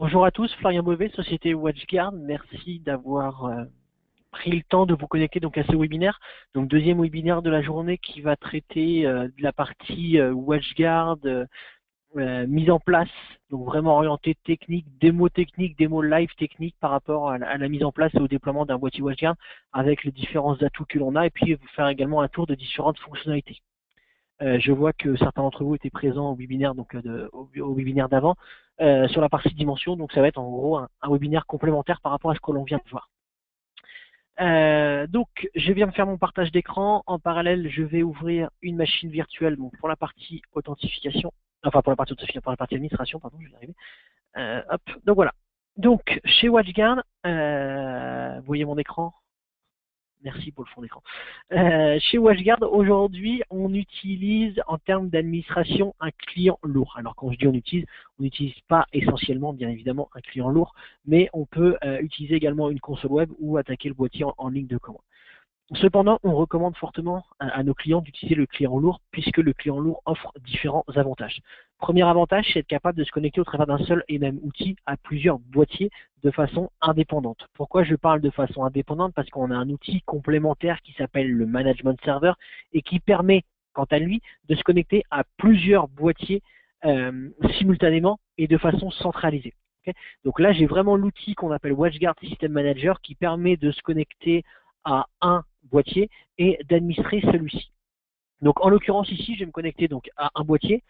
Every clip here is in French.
Bonjour à tous, Florian Beauvais, Société WatchGuard. Merci d'avoir pris le temps de vous connecter donc à ce webinaire. Donc deuxième webinaire de la journée qui va traiter de la partie WatchGuard, mise en place, donc vraiment orienté technique, démo live technique par rapport à la mise en place et au déploiement d'un boîtier WatchGuard avec les différents atouts que l'on a et puis vous faire également un tour de différentes fonctionnalités. Je vois que certains d'entre vous étaient présents au webinaire, donc au webinaire d'avant, sur la partie dimension. Donc ça va être en gros un webinaire complémentaire par rapport à ce que l'on vient de voir. Donc je viens de faire mon partage d'écran. En parallèle, je vais ouvrir une machine virtuelle donc pour la partie authentification, enfin pour la partie authentification, pour la partie administration, pardon, je vais y arriver. Hop, donc voilà. Donc chez WatchGuard, vous voyez mon écran. Merci pour le fond d'écran. Chez WatchGuard, aujourd'hui, on utilise en termes d'administration un client lourd. Alors quand je dis on n'utilise pas essentiellement, bien évidemment, un client lourd, mais on peut utiliser également une console web ou attaquer le boîtier en ligne de commande. Cependant, on recommande fortement à nos clients d'utiliser le client lourd puisque le client lourd offre différents avantages. Premier avantage, c'est être capable de se connecter au travers d'un seul et même outil à plusieurs boîtiers de façon indépendante. Pourquoi je parle de façon indépendante? Parce qu'on a un outil complémentaire qui s'appelle le Management Server et qui permet, quant à lui, de se connecter à plusieurs boîtiers simultanément et de façon centralisée. Okay, donc là, j'ai vraiment l'outil qu'on appelle WatchGuard System Manager qui permet de se connecter à un boîtier et d'administrer celui-ci. Donc en l'occurrence ici, je vais me connecter donc à un boîtier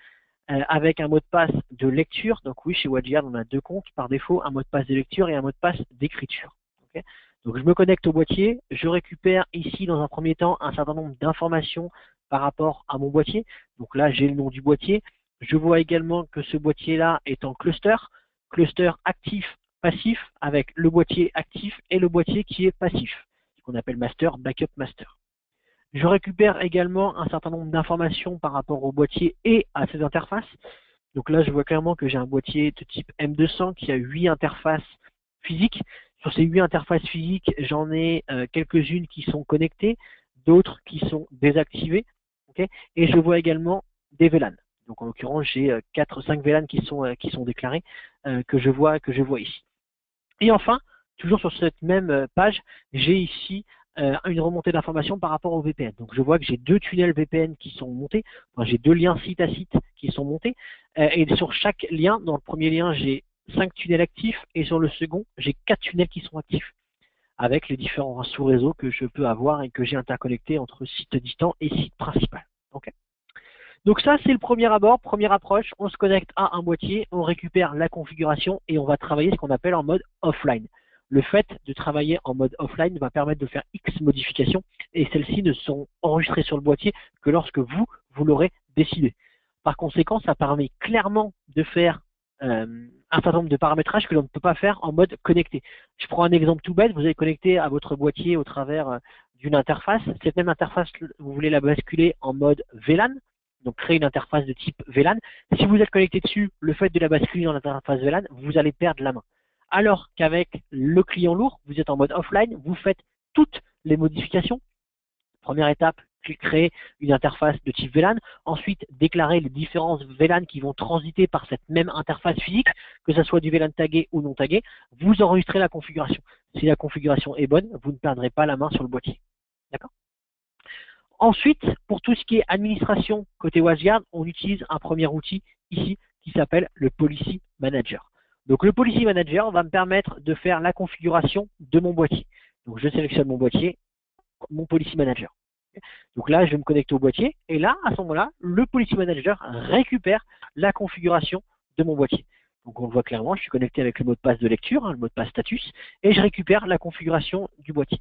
avec un mot de passe de lecture. Donc oui, chez WatchGuard, on a deux comptes par défaut, un mot de passe de lecture et un mot de passe d'écriture. Okay, donc je me connecte au boîtier, je récupère ici dans un premier temps un certain nombre d'informations par rapport à mon boîtier. Donc là, j'ai le nom du boîtier. Je vois également que ce boîtier-là est en cluster actif, passif, avec le boîtier actif et le boîtier qui est passif, ce qu'on appelle master, backup master. Je récupère également un certain nombre d'informations par rapport au boîtier et à ses interfaces. Donc là, je vois clairement que j'ai un boîtier de type M200 qui a 8 interfaces physiques. Sur ces 8 interfaces physiques, j'en ai quelques-unes qui sont connectées, d'autres qui sont désactivées. Okay, et je vois également des VLAN. Donc en l'occurrence, j'ai 4-5 VLAN qui sont déclarés, que je vois ici. Et enfin, toujours sur cette même page, j'ai ici une remontée d'informations par rapport au VPN. Donc je vois que j'ai deux tunnels VPN qui sont montés, enfin, j'ai deux liens site à site qui sont montés, et sur chaque lien, dans le premier lien, j'ai 5 tunnels actifs, et sur le second, j'ai 4 tunnels qui sont actifs, avec les différents sous-réseaux que je peux avoir et que j'ai interconnectés entre site distant et site principal. Okay, donc ça, c'est le premier abord, première approche. On se connecte à un boîtier, on récupère la configuration et on va travailler ce qu'on appelle en mode offline. Le fait de travailler en mode offline va permettre de faire X modifications et celles-ci ne sont enregistrées sur le boîtier que lorsque vous l'aurez décidé. Par conséquent, ça permet clairement de faire un certain nombre de paramétrages que l'on ne peut pas faire en mode connecté. Je prends un exemple tout bête, vous avez connecté à votre boîtier au travers d'une interface. Cette même interface, vous voulez la basculer en mode VLAN, donc créer une interface de type VLAN. Si vous êtes connecté dessus, le fait de la basculer dans l'interface VLAN, vous allez perdre la main. Alors qu'avec le client lourd, vous êtes en mode offline, vous faites toutes les modifications. Première étape, créer une interface de type VLAN. Ensuite, déclarer les différents VLAN qui vont transiter par cette même interface physique, que ce soit du VLAN tagué ou non tagué. Vous enregistrez la configuration. Si la configuration est bonne, vous ne perdrez pas la main sur le boîtier. D'accord ? Ensuite, pour tout ce qui est administration côté WatchGuard, on utilise un premier outil ici qui s'appelle le Policy Manager. Donc le Policy Manager va me permettre de faire la configuration de mon boîtier. Donc je sélectionne mon boîtier, mon Policy Manager. Donc là, je vais me connecter au boîtier et là, à ce moment-là, le Policy Manager récupère la configuration de mon boîtier. Donc on le voit clairement, je suis connecté avec le mot de passe de lecture, le mot de passe status, et je récupère la configuration du boîtier.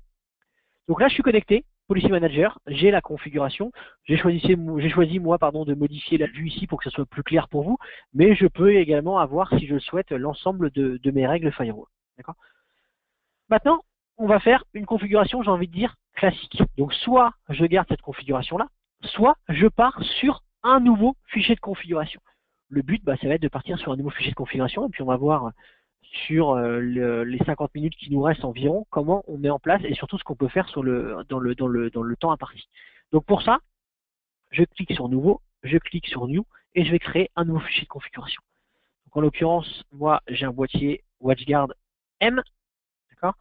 Donc là, je suis connecté, Policy Manager, j'ai la configuration. J'ai choisi moi de modifier la vue ici pour que ce soit plus clair pour vous, mais je peux également avoir, si je le souhaite, l'ensemble de mes règles firewall. D'accord ? Maintenant, on va faire une configuration, j'ai envie de dire, classique. Donc soit je garde cette configuration-là, soit je pars sur un nouveau fichier de configuration. Le but, ça va être de partir sur un nouveau fichier de configuration, et puis on va voir sur les 50 minutes qui nous restent environ, comment on met en place et surtout ce qu'on peut faire dans le temps imparti. Donc pour ça, je clique sur Nouveau, je clique sur New et je vais créer un nouveau fichier de configuration. Donc, en l'occurrence, moi, j'ai un boîtier WatchGuard M, d'accord,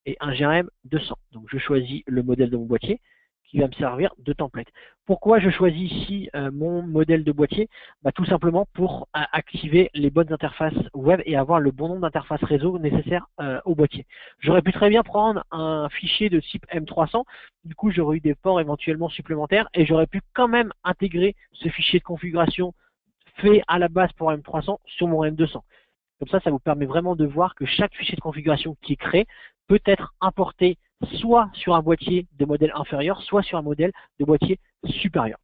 et un GRM 200. Donc, je choisis le modèle de mon boîtier qui va me servir de template. Pourquoi je choisis ici mon modèle de boîtier? Tout simplement pour activer les bonnes interfaces web et avoir le bon nombre d'interfaces réseau nécessaires au boîtier. J'aurais pu très bien prendre un fichier de type M300, du coup j'aurais eu des ports éventuellement supplémentaires et j'aurais pu quand même intégrer ce fichier de configuration fait à la base pour M300 sur mon M200. Comme ça vous permet vraiment de voir que chaque fichier de configuration qui est créé peut être importé soit sur un boîtier de modèle inférieur, soit sur un modèle de boîtier supérieur.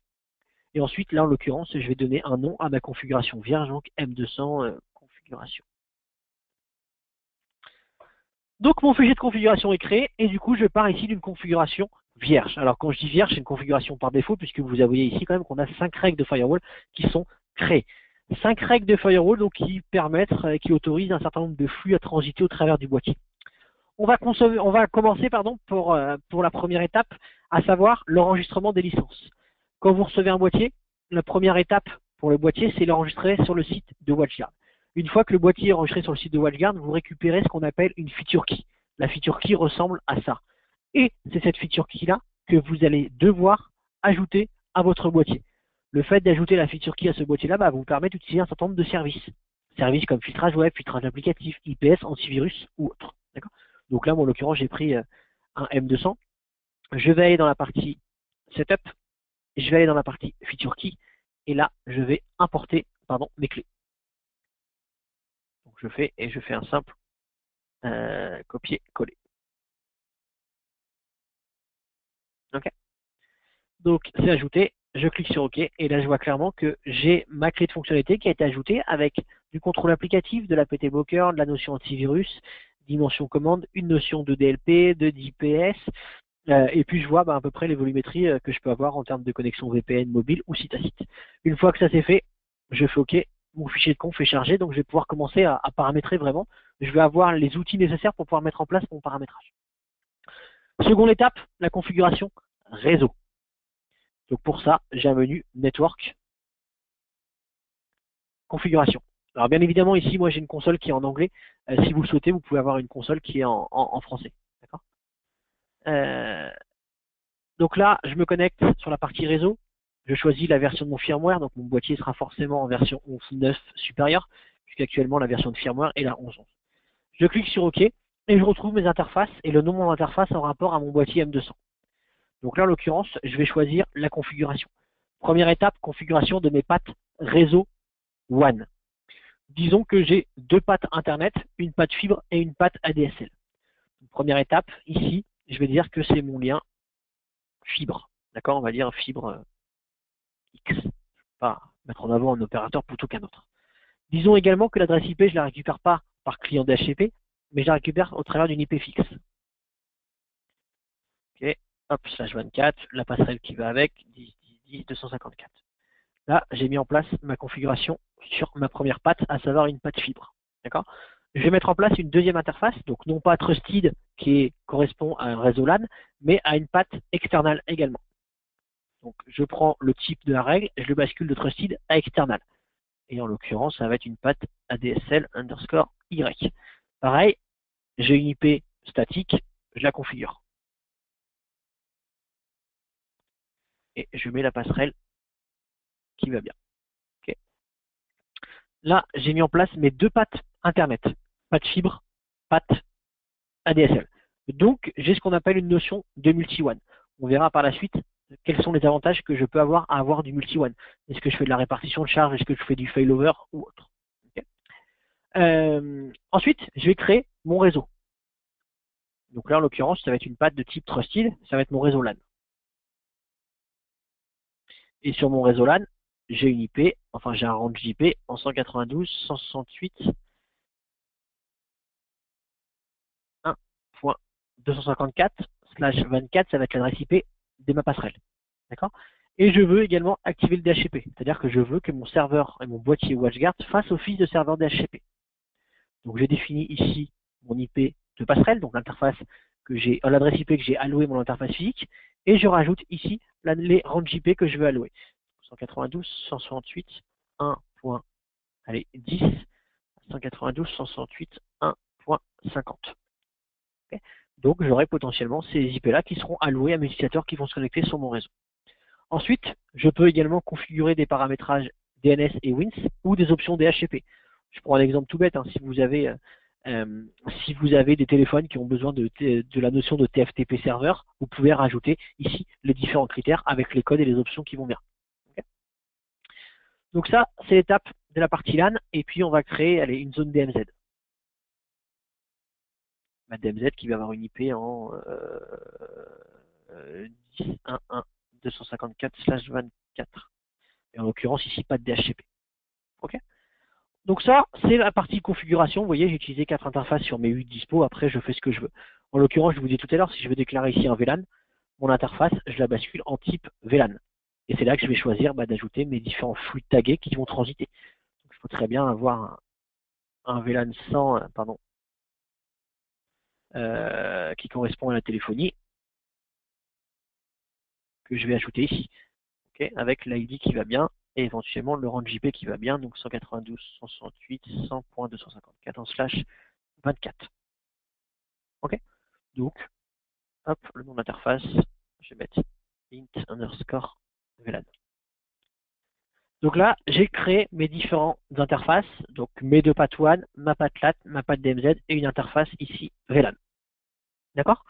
Et ensuite, là, en l'occurrence, je vais donner un nom à ma configuration vierge, donc M200 configuration. Donc, mon fichier de configuration est créé, et du coup, je pars ici d'une configuration vierge. Alors, quand je dis vierge, c'est une configuration par défaut, puisque vous voyez ici quand même qu'on a 5 règles de firewall qui sont créées. 5 règles de firewall donc, qui permettent, qui autorisent un certain nombre de flux à transiter au travers du boîtier. On va commencer pour la première étape, à savoir l'enregistrement des licences. Quand vous recevez un boîtier, la première étape pour le boîtier, c'est l'enregistrer sur le site de WatchGuard. Une fois que le boîtier est enregistré sur le site de WatchGuard, vous récupérez ce qu'on appelle une feature key. La feature key ressemble à ça. Et c'est cette feature key-là que vous allez devoir ajouter à votre boîtier. Le fait d'ajouter la feature key à ce boîtier-là vous permet d'utiliser un certain nombre de services. Services comme filtrage web, filtrage applicatif, IPS, antivirus ou autre. D'accord ? Donc là, moi, en l'occurrence, j'ai pris un M200. Je vais aller dans la partie Setup. Je vais aller dans la partie Feature Key. Et là, je vais importer mes clés. Donc je fais un simple copier-coller. OK. Donc c'est ajouté. Je clique sur OK. Et là, je vois clairement que j'ai ma clé de fonctionnalité qui a été ajoutée avec du contrôle applicatif, de l'APT Blocker, de la notion antivirus, dimension commande, une notion de DLP, de d'IPS, et puis je vois à peu près les volumétries que je peux avoir en termes de connexion VPN mobile ou site à site. Une fois que ça c'est fait, je fais OK, mon fichier de conf est chargé, donc je vais pouvoir commencer à paramétrer vraiment. Je vais avoir les outils nécessaires pour pouvoir mettre en place mon paramétrage. Seconde étape, la configuration réseau. Donc pour ça, j'ai un menu Network, configuration. Alors bien évidemment, ici, moi j'ai une console qui est en anglais. Si vous le souhaitez, vous pouvez avoir une console qui est en français. D'accord ? Donc là, je me connecte sur la partie réseau. Je choisis la version de mon firmware. Donc mon boîtier sera forcément en version 11.9 supérieure, puisqu'actuellement la version de firmware est la 11.11. Je clique sur OK et je retrouve mes interfaces et le nom de mon interface en rapport à mon boîtier M200. Donc là, en l'occurrence, je vais choisir la configuration. Première étape, configuration de mes pattes réseau WAN. Disons que j'ai 2 pattes Internet, une patte fibre et une patte ADSL. Première étape, ici, je vais dire que c'est mon lien fibre. D'accord, on va dire fibre X. Je ne vais pas mettre en avant un opérateur plutôt qu'un autre. Disons également que l'adresse IP, je ne la récupère pas par client DHCP, mais je la récupère au travers d'une IP fixe. Ok, hop, /24, la passerelle qui va avec, 10.10.10.254. Là, j'ai mis en place ma configuration sur ma première patte, à savoir une patte fibre. D'accord ? Je vais mettre en place une deuxième interface, donc non pas Trusted qui correspond à un réseau LAN, mais à une patte externale également. Donc je prends le type de la règle et je le bascule de Trusted à external. Et en l'occurrence, ça va être une patte ADSL_Y. Pareil, j'ai une IP statique, je la configure. Et je mets la passerelle qui va bien. Okay. Là, j'ai mis en place mes 2 pattes Internet. Patte fibre, patte ADSL. Donc, j'ai ce qu'on appelle une notion de multi-WAN. On verra par la suite quels sont les avantages que je peux avoir à avoir du multi-WAN. Est-ce que je fais de la répartition de charge? Est-ce que je fais du failover ou autre? Okay. Ensuite, je vais créer mon réseau. Donc là, en l'occurrence, ça va être une patte de type Trusted. Ça va être mon réseau LAN. Et sur mon réseau LAN, j'ai une IP, enfin j'ai un range IP en 192.168.254/24, ça va être l'adresse IP de ma passerelle. D'accord ? Et je veux également activer le DHCP, c'est-à-dire que je veux que mon serveur et mon boîtier WatchGuard fassent office de serveur DHCP. Donc j'ai défini ici mon IP de passerelle, donc l'interface que j'ai, l'adresse IP que j'ai allouée mon interface physique, et je rajoute ici les ranges IP que je veux allouer. 192.168.1.10 192.168.1.50. Okay. Donc j'aurai potentiellement ces IP-là qui seront alloués à mes utilisateurs qui vont se connecter sur mon réseau. Ensuite, je peux également configurer des paramétrages DNS et WINS ou des options DHCP. Je prends un exemple tout bête, hein. Si vous avez des téléphones qui ont besoin de la notion de TFTP serveur, vous pouvez rajouter ici les différents critères avec les codes et les options qui vont bien. Okay. Donc ça, c'est l'étape de la partie LAN, et puis on va créer une zone DMZ. Ma DMZ qui va avoir une IP en 10.1.1.254/24. Et en l'occurrence ici pas de DHCP. Ok. Donc ça, c'est la partie configuration. Vous voyez, j'ai utilisé 4 interfaces sur mes 8 dispo. Après, je fais ce que je veux. En l'occurrence, je vous disais tout à l'heure, si je veux déclarer ici un VLAN, mon interface, je la bascule en type VLAN. Et c'est là que je vais choisir d'ajouter mes différents flux tagués qui vont transiter. Donc, je peux très bien avoir un VLAN 100, qui correspond à la téléphonie, que je vais ajouter ici. Okay, avec l'ID qui va bien, et éventuellement le range IP qui va bien, donc 192.168.100.254/24. Ok. Donc, hop, le nom d'interface, je vais mettre int_VLAN. Donc là, j'ai créé mes différentes interfaces, donc mes deux path WAN, ma path LAN, ma path DMZ et une interface ici VLAN. D'accord?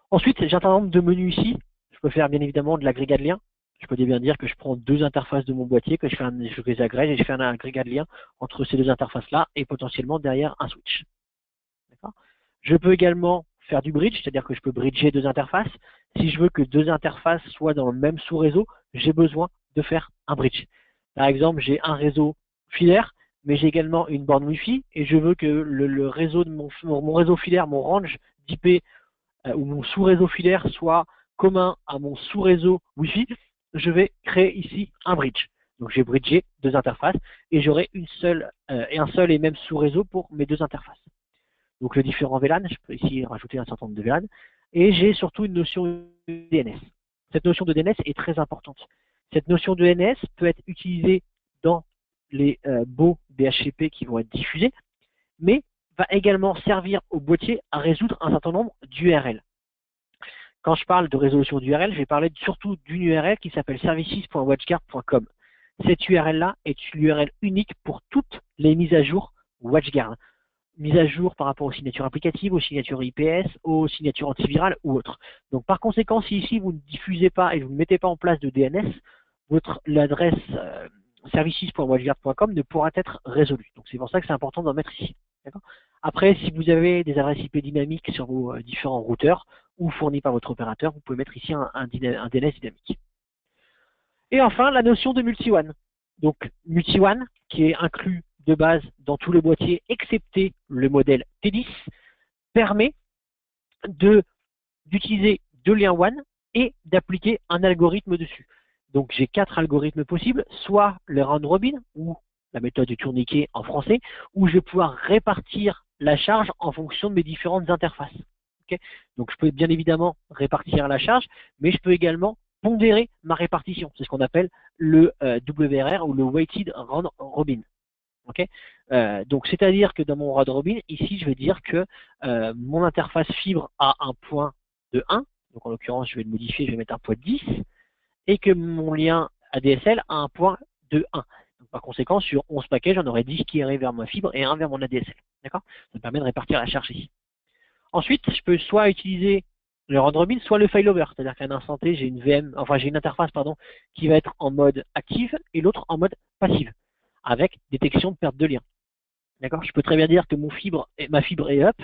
Ensuite, j'ai un certain nombre de menus ici. Je peux faire bien évidemment de l'agrégat de liens. Je peux bien dire que je prends deux interfaces de mon boîtier, que je les agrège et je fais un agrégat de liens entre ces deux interfaces-là et potentiellement derrière un switch. D'accord? Je peux également faire du bridge, c'est-à-dire que je peux bridger deux interfaces. Si je veux que deux interfaces soient dans le même sous-réseau, j'ai besoin de faire un bridge. Par exemple, j'ai un réseau filaire, mais j'ai également une borne Wi-Fi et je veux que le réseau de mon réseau filaire, mon range d'IP ou mon sous-réseau filaire soit commun à mon sous-réseau Wi-Fi. Je vais créer ici un bridge. Donc j'ai bridgé deux interfaces et j'aurai un seul et même sous-réseau pour mes deux interfaces. Donc le différent VLAN, je peux ici rajouter un certain nombre de VLAN, et j'ai surtout une notion de DNS. Cette notion de DNS est très importante. Cette notion de DNS peut être utilisée dans les baux DHCP qui vont être diffusés, mais va également servir au boîtier à résoudre un certain nombre d'URL. Quand je parle de résolution d'URL, je vais parler surtout d'une URL qui s'appelle services.watchguard.com. Cette URL-là est une URL unique pour toutes les mises à jour WatchGuard. Mise à jour par rapport aux signatures applicatives, aux signatures IPS, aux signatures antivirales ou autres. Donc par conséquent, si ici vous ne diffusez pas et vous ne mettez pas en place de DNS, l'adresse services.watchguard.com ne pourra être résolue. Donc c'est pour ça que c'est important d'en mettre ici. Après, si vous avez des adresses IP dynamiques sur vos différents routeurs ou fournis par votre opérateur, vous pouvez mettre ici un DNS dynamique. Et enfin, la notion de multi-WAN. Donc multi-WAN qui est inclus de base dans tous les boîtiers, excepté le modèle T10, permet d'utiliser deux liens WAN et d'appliquer un algorithme dessus. Donc j'ai 4 algorithmes possibles, soit le round robin, ou la méthode du tourniquet en français, où je vais pouvoir répartir la charge en fonction de mes différentes interfaces. Okay. Donc je peux bien évidemment répartir la charge, mais je peux également pondérer ma répartition. C'est ce qu'on appelle le WRR ou le Weighted Round Robin. Okay. Donc c'est-à-dire que dans mon round robin, ici je vais dire que mon interface fibre a un point de 1, donc en l'occurrence je vais le modifier, je vais mettre un point de 10, et que mon lien ADSL a un point de 1. Donc, par conséquent, sur 11 paquets, j'en aurai 10 qui iraient vers ma fibre et 1 vers mon ADSL. D'accord? Ça me permet de répartir la charge ici. Ensuite, je peux soit utiliser le round robin, soit le failover, c'est-à-dire qu'à un instant T, j'ai une interface qui va être en mode active et l'autre en mode passive, avec détection de perte de lien. D'accord? Je peux très bien dire que ma fibre est up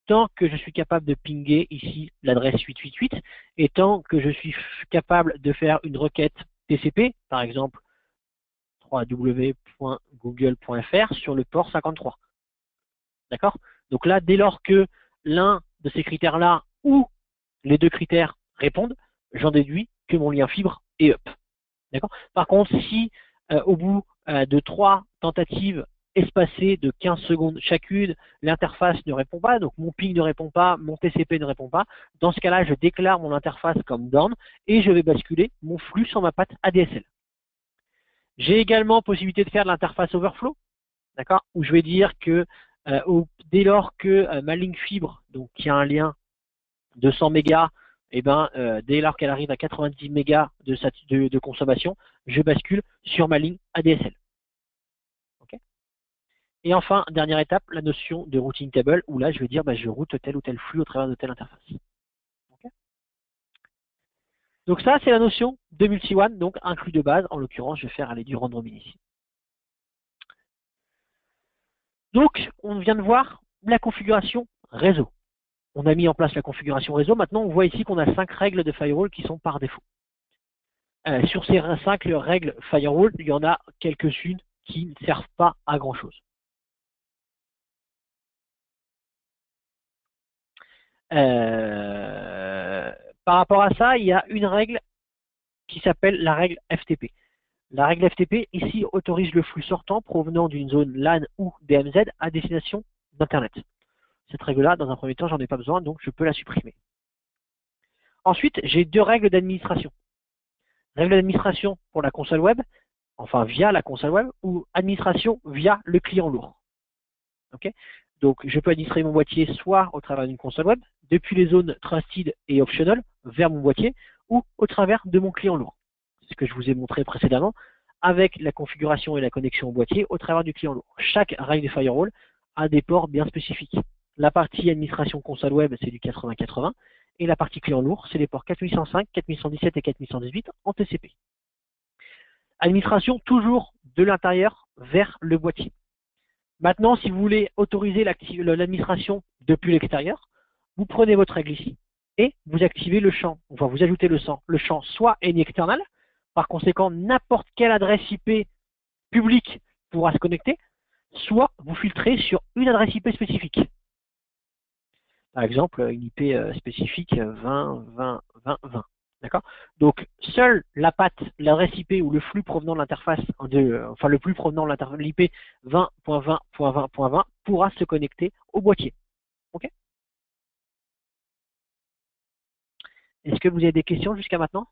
tant que je suis capable de pinguer ici l'adresse 888 et tant que je suis capable de faire une requête TCP, par exemple www.google.fr sur le port 53. D'accord? Donc là, dès lors que l'un de ces critères-là ou les deux critères répondent, j'en déduis que mon lien fibre est up. D'accord? Par contre, si au bout de 3 tentatives espacées de 15 secondes chacune, l'interface ne répond pas, donc mon ping ne répond pas, mon TCP ne répond pas, dans ce cas-là, je déclare mon interface comme down et je vais basculer mon flux sur ma patte ADSL. J'ai également possibilité de faire de l'interface overflow. d'accord, où je vais dire que dès lors que ma ligne fibre, dès lors que ma ligne fibre, donc qui a un lien de 100 mégas, et dès lors qu'elle arrive à 90 mégas de consommation, je bascule sur ma ligne ADSL. Okay. Et enfin, dernière étape, la notion de routing table, où là je vais dire je route tel ou tel flux au travers de telle interface. Okay. Donc ça, c'est la notion de multi-WAN, donc inclus de base. En l'occurrence, je vais faire aller du random ici. Donc, on vient de voir la configuration réseau. On a mis en place la configuration réseau. Maintenant, on voit ici qu'on a 5 règles de firewall qui sont par défaut. Sur ces 5 règles firewall, il y en a quelques-unes qui ne servent pas à grand-chose. Par rapport à ça, il y a une règle qui s'appelle la règle FTP. La règle FTP, ici, autorise le flux sortant provenant d'une zone LAN ou DMZ à destination d'Internet. Cette règle-là, dans un premier temps, j'en ai pas besoin, donc je peux la supprimer. Ensuite, j'ai 2 règles d'administration. Règle d'administration pour la console web, enfin via la console web, ou administration via le client lourd. Okay. Donc, je peux administrer mon boîtier soit au travers d'une console web, depuis les zones trusted et optional vers mon boîtier, ou au travers de mon client lourd. C'est ce que je vous ai montré précédemment, avec la configuration et la connexion au boîtier au travers du client lourd. Chaque règle de firewall a des ports bien spécifiques. La partie administration console web, c'est du 80-80, et la partie client lourd, c'est les ports 4105, 4117 et 4118 en TCP. Administration toujours de l'intérieur vers le boîtier. Maintenant, si vous voulez autoriser l'administration depuis l'extérieur, vous prenez votre règle ici et vous activez le champ, enfin vous ajoutez le champ soit any external, par conséquent n'importe quelle adresse IP publique pourra se connecter, soit vous filtrez sur une adresse IP spécifique. Par exemple, une IP spécifique 20, 20, 20, 20. D'accord. Donc, seule l'adresse IP ou le flux provenant de l'interface, enfin le flux provenant de l'IP 20.20.20.20 pourra se connecter au boîtier. Ok. Est-ce que vous avez des questions jusqu'à maintenant?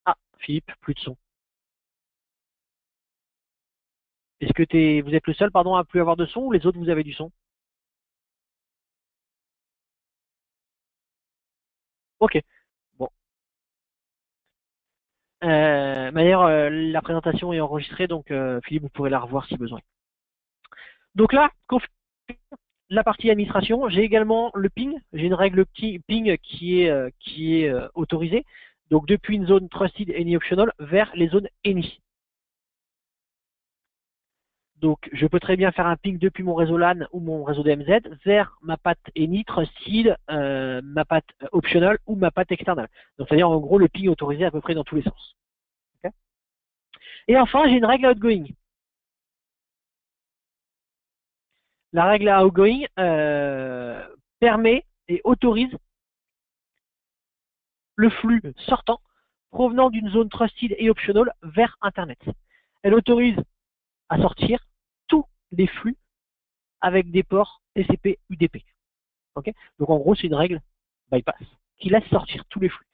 Ah, Philippe, plus de son. Est-ce que vous êtes le seul, pardon, à plus avoir de son ou les autres vous avez du son? Ok. Bon. D'ailleurs, la présentation est enregistrée, donc Philippe, vous pourrez la revoir si besoin. Donc là, la partie administration, j'ai également le ping. J'ai une règle ping qui est autorisée. Donc depuis une zone trusted any optional vers les zones any. Donc je peux très bien faire un ping depuis mon réseau LAN ou mon réseau DMZ vers ma patte any trusted, ma patte optional ou ma patte external. Donc c'est-à-dire en gros le ping autorisé à peu près dans tous les sens. Okay. Et enfin j'ai une règle outgoing. La règle outgoing permet et autorise le flux sortant provenant d'une zone trusted et optional vers Internet. Elle autorise à sortir tous les flux avec des ports TCP UDP. Okay. Donc en gros, c'est une règle bypass qui laisse sortir tous les flux.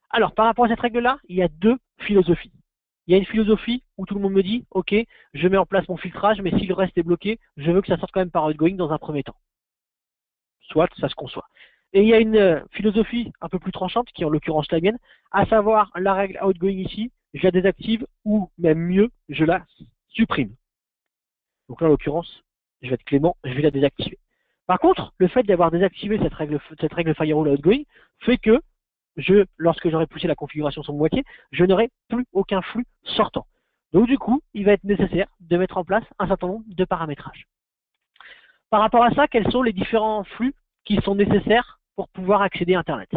Alors, par rapport à cette règle-là, il y a 2 philosophies. Il y a une philosophie où tout le monde me dit, ok, je mets en place mon filtrage, mais si le reste est bloqué, je veux que ça sorte quand même par outgoing dans un premier temps. Soit, ça se conçoit. Et il y a une philosophie un peu plus tranchante, qui est en l'occurrence la mienne, à savoir la règle outgoing ici, je la désactive, ou même mieux, je la supprime. Donc là, en l'occurrence, je vais être clément, je vais la désactiver. Par contre, le fait d'avoir désactivé cette règle firewall outgoing fait que lorsque j'aurai poussé la configuration sur mon boîtier, je n'aurai plus aucun flux sortant. Donc du coup, il va être nécessaire de mettre en place un certain nombre de paramétrages. Par rapport à ça, quels sont les différents flux qui sont nécessaires pour pouvoir accéder à Internet?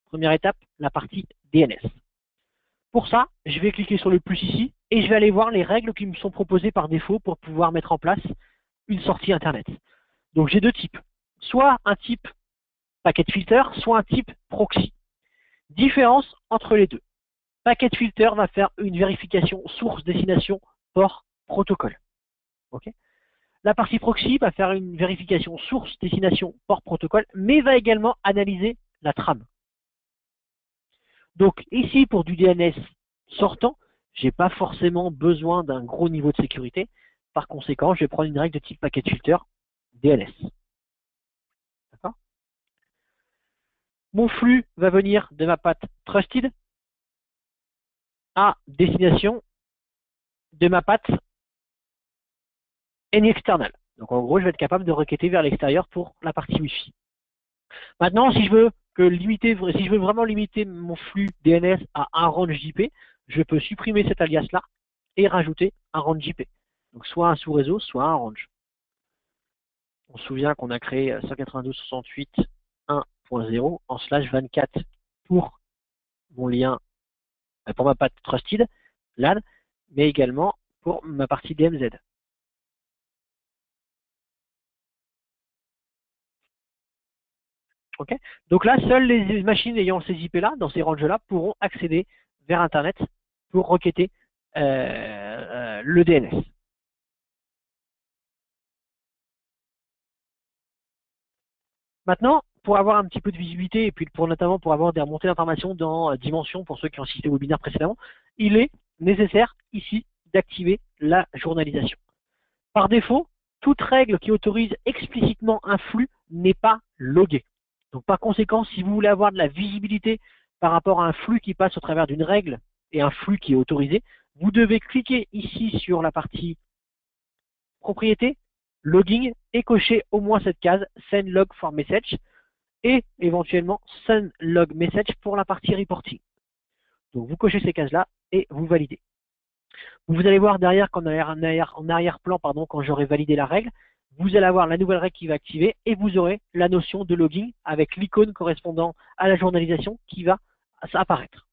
Première étape, la partie DNS. Pour ça, je vais cliquer sur le plus ici et je vais aller voir les règles qui me sont proposées par défaut pour pouvoir mettre en place une sortie Internet. Donc j'ai 2 types. Soit un type packet filter, soit un type proxy. Différence entre les deux. Packet filter va faire une vérification source, destination, port, protocole. Okay. La partie proxy va faire une vérification source, destination, port, protocole, mais va également analyser la trame. Donc ici, pour du DNS sortant, j'ai pas forcément besoin d'un gros niveau de sécurité. Par conséquent, je vais prendre une règle de type packet filter DNS. D'accord? Mon flux va venir de ma patte trusted à destination de ma patte any external. Donc en gros, je vais être capable de requêter vers l'extérieur pour la partie Wi-Fi. Maintenant, si je veux vraiment limiter mon flux DNS à un range JP, je peux supprimer cet alias-là et rajouter un range JP. Donc soit un sous-réseau, soit un range. On se souvient qu'on a créé 192.168.1.0 en /24 pour mon lien, pour ma patte trusted, LAN, mais également pour ma partie DMZ. Okay. Donc là, seules les machines ayant ces IP-là, dans ces ranges-là, pourront accéder vers Internet pour requêter le DNS. Maintenant, pour avoir un petit peu de visibilité et puis notamment pour avoir des remontées d'informations dans Dimension, pour ceux qui ont assisté au webinaire précédemment, il est nécessaire ici d'activer la journalisation. Par défaut, toute règle qui autorise explicitement un flux n'est pas loguée. Donc par conséquent, si vous voulez avoir de la visibilité par rapport à un flux qui passe au travers d'une règle et un flux qui est autorisé, vous devez cliquer ici sur la partie propriété, logging et cocher au moins cette case send log for message et éventuellement send log message pour la partie reporting. Donc vous cochez ces cases-là et vous validez. Vous allez voir derrière qu'en arrière-plan, quand j'aurai validé la règle, vous allez avoir la nouvelle règle qui va activer et vous aurez la notion de logging avec l'icône correspondant à la journalisation qui va apparaître.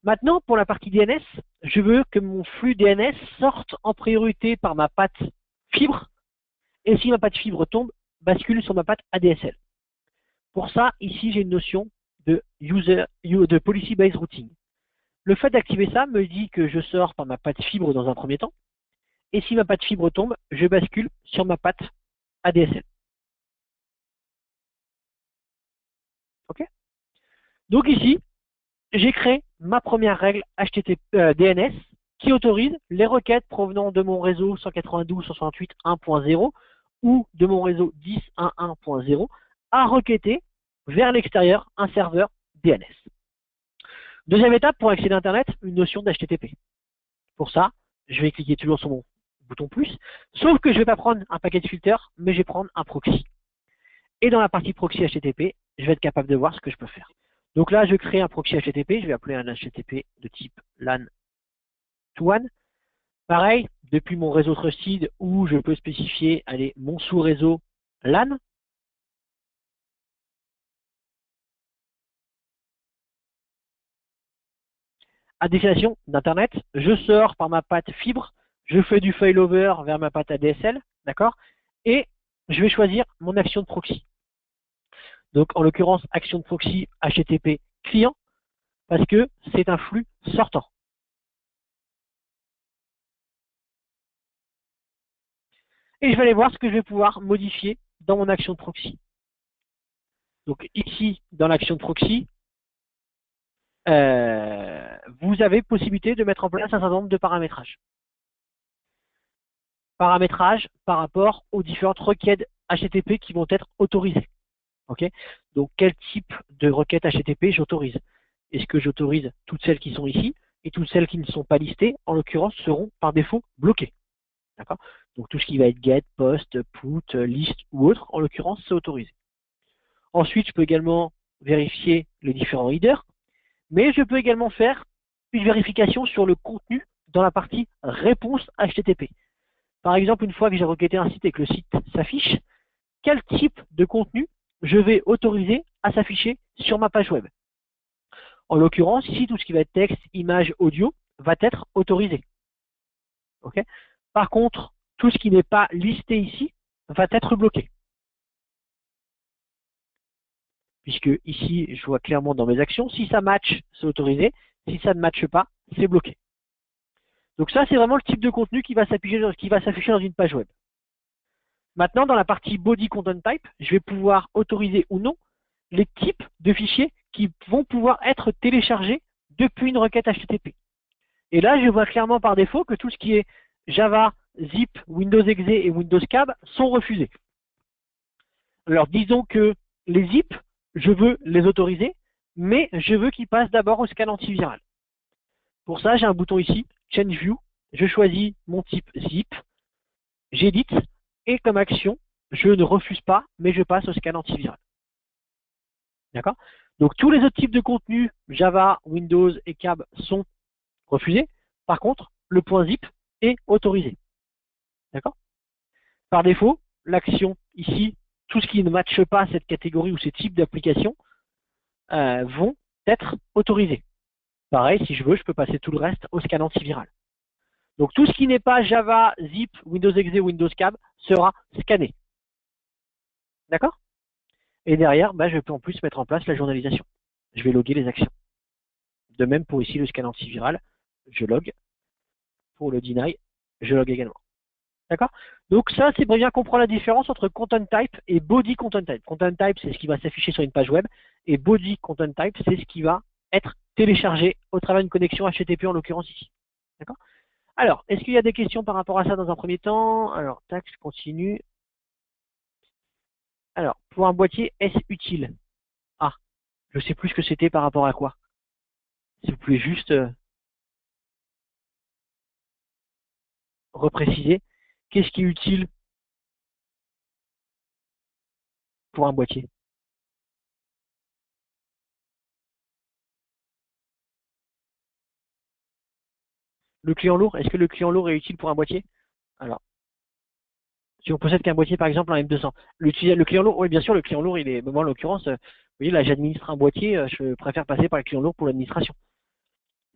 Maintenant, pour la partie DNS, je veux que mon flux DNS sorte en priorité par ma patte fibre et si ma patte fibre tombe, bascule sur ma patte ADSL. Pour ça, ici, j'ai une notion de policy based routing. Le fait d'activer ça me dit que je sors par ma patte fibre dans un premier temps. Et si ma patte fibre tombe, je bascule sur ma patte ADSL. OK? Donc ici, j'ai créé ma première règle HTTP DNS qui autorise les requêtes provenant de mon réseau 192.168.1.0 ou de mon réseau 10.1.1.0 à requêter vers l'extérieur un serveur DNS. Deuxième étape, pour accéder à Internet, une notion d'HTTP. Pour ça, je vais cliquer toujours sur mon bouton plus, sauf que je ne vais pas prendre un packet filter, mais je vais prendre un proxy. Et dans la partie proxy HTTP, je vais être capable de voir ce que je peux faire. Donc là, je crée un proxy HTTP, je vais appeler un HTTP de type LAN to WAN. Pareil, depuis mon réseau trusted où je peux spécifier, allez, mon sous-réseau LAN. À destination d'Internet, je sors par ma patte fibre, je fais du failover vers ma patte ADSL, d'accord? Et je vais choisir mon action de proxy. Donc en l'occurrence, action de proxy HTTP client, parce que c'est un flux sortant. Et je vais aller voir ce que je vais pouvoir modifier dans mon action de proxy. Donc ici, dans l'action de proxy, vous avez possibilité de mettre en place un certain nombre de paramétrages. Paramétrage par rapport aux différentes requêtes HTTP qui vont être autorisées. Okay, donc quel type de requête HTTP j'autorise? Est-ce que j'autorise toutes celles qui sont ici et toutes celles qui ne sont pas listées, en l'occurrence, seront par défaut bloquées. D'accord? Donc tout ce qui va être get, post, put, list ou autre, en l'occurrence, c'est autorisé. Ensuite, je peux également vérifier les différents headers, mais je peux également faire une vérification sur le contenu dans la partie réponse HTTP. Par exemple, une fois que j'ai requêté un site et que le site s'affiche, quel type de contenu je vais autoriser à s'afficher sur ma page web. En l'occurrence, ici, tout ce qui va être texte, image, audio va être autorisé. Okay. Par contre, tout ce qui n'est pas listé ici va être bloqué. Puisque ici, je vois clairement dans mes actions, si ça match, c'est autorisé. Si ça ne matche pas, c'est bloqué. Donc ça, c'est vraiment le type de contenu qui va s'afficher dans une page web. Maintenant, dans la partie Body Content Type, je vais pouvoir autoriser ou non les types de fichiers qui vont pouvoir être téléchargés depuis une requête HTTP. Et là, je vois clairement par défaut que tout ce qui est Java, Zip, Windows Exe et Windows Cab sont refusés. Alors, disons que les Zip, je veux les autoriser, mais je veux qu'ils passent d'abord au scan antiviral. Pour ça, j'ai un bouton ici, Change View, je choisis mon type Zip, j'édite, et comme action, je ne refuse pas, mais je passe au scan antiviral. D'accord? Donc, tous les autres types de contenus, Java, Windows et Cab, sont refusés. Par contre, le point zip est autorisé. D'accord? Par défaut, l'action ici, tout ce qui ne matche pas cette catégorie ou ces types d'applications vont être autorisés. Pareil, si je veux, je peux passer tout le reste au scan antiviral. Donc tout ce qui n'est pas Java, Zip, Windows Exe, Windows Cab sera scanné. D'accord? Et derrière, je peux en plus mettre en place la journalisation. Je vais loguer les actions. De même pour ici le scan antiviral, je log. Pour le deny, je log également. D'accord? Donc ça, c'est bien comprendre la différence entre content type et body content type. Content type, c'est ce qui va s'afficher sur une page web, et body content type, c'est ce qui va être téléchargé au travers d'une connexion HTTP en l'occurrence ici. D'accord? Alors, est-ce qu'il y a des questions par rapport à ça dans un premier temps? Alors, tac, je continue. Alors, pour un boîtier, est-ce utile? Ah, je sais plus ce que c'était par rapport à quoi. Si vous pouvez juste repréciser. Qu'est-ce qui est utile pour un boîtier? Le client lourd, est-ce que le client lourd est utile pour un boîtier? Alors, si on possède qu'un boîtier, par exemple, en M200. Le client lourd, oui, bien sûr, le client lourd, il est, moi, en l'occurrence, vous voyez, là, j'administre un boîtier, je préfère passer par le client lourd pour l'administration.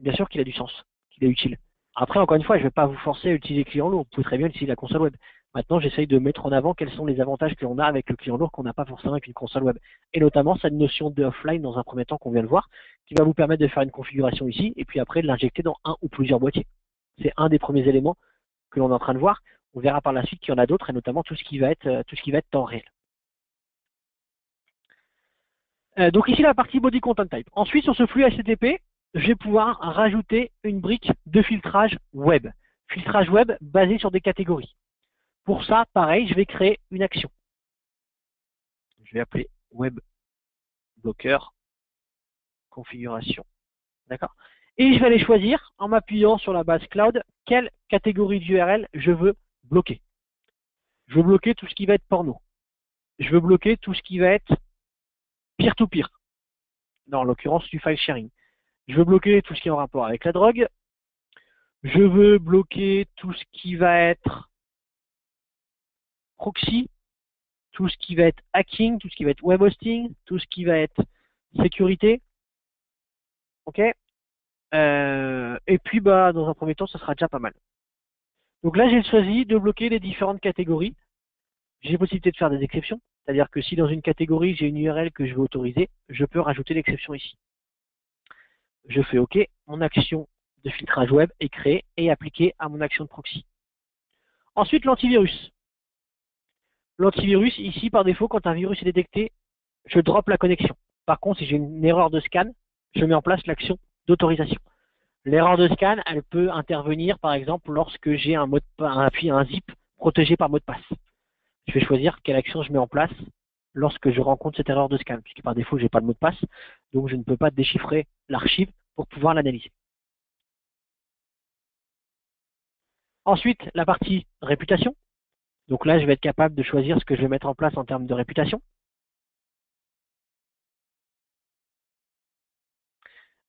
Bien sûr qu'il a du sens, qu'il est utile. Après, encore une fois, je ne vais pas vous forcer à utiliser le client lourd. Vous pouvez très bien utiliser la console web. Maintenant, j'essaye de mettre en avant quels sont les avantages que l'on a avec le client lourd qu'on n'a pas forcément avec une console web. Et notamment, cette notion de offline, dans un premier temps, qu'on vient de voir, qui va vous permettre de faire une configuration ici, et puis après, de l'injecter dans un ou plusieurs boîtiers. C'est un des premiers éléments que l'on est en train de voir. On verra par la suite qu'il y en a d'autres, et notamment tout ce qui va être temps réel. Donc ici, la partie body content type. Ensuite, sur ce flux HTTP, je vais pouvoir rajouter une brique de filtrage web. Filtrage web basé sur des catégories. Pour ça, pareil, je vais créer une action. Je vais appeler web blocker configuration. D'accord? Et je vais aller choisir, en m'appuyant sur la base cloud, quelle catégorie d'URL je veux bloquer. Je veux bloquer tout ce qui va être porno. Je veux bloquer tout ce qui va être peer-to-peer. En l'occurrence, du file sharing. Je veux bloquer tout ce qui est en rapport avec la drogue. Je veux bloquer tout ce qui va être proxy, tout ce qui va être hacking, tout ce qui va être web hosting, tout ce qui va être sécurité. Ok? Et puis, dans un premier temps, ça sera déjà pas mal. Donc là, j'ai choisi de bloquer les différentes catégories. J'ai la possibilité de faire des exceptions. C'est-à-dire que si dans une catégorie, j'ai une URL que je veux autoriser, je peux rajouter l'exception ici. Je fais OK. Mon action de filtrage web est créée et appliquée à mon action de proxy. Ensuite, l'antivirus. L'antivirus, ici, par défaut, quand un virus est détecté, je drop la connexion. Par contre, si j'ai une erreur de scan, je mets en place l'action d'autorisation. L'erreur de scan, elle peut intervenir, par exemple, lorsque j'ai un zip protégé par mot de passe. Je vais choisir quelle action je mets en place lorsque je rencontre cette erreur de scan, puisque par défaut, je n'ai pas de mot de passe, donc je ne peux pas déchiffrer l'archive pour pouvoir l'analyser. Ensuite, la partie réputation. Donc là, je vais être capable de choisir ce que je vais mettre en place en termes de réputation.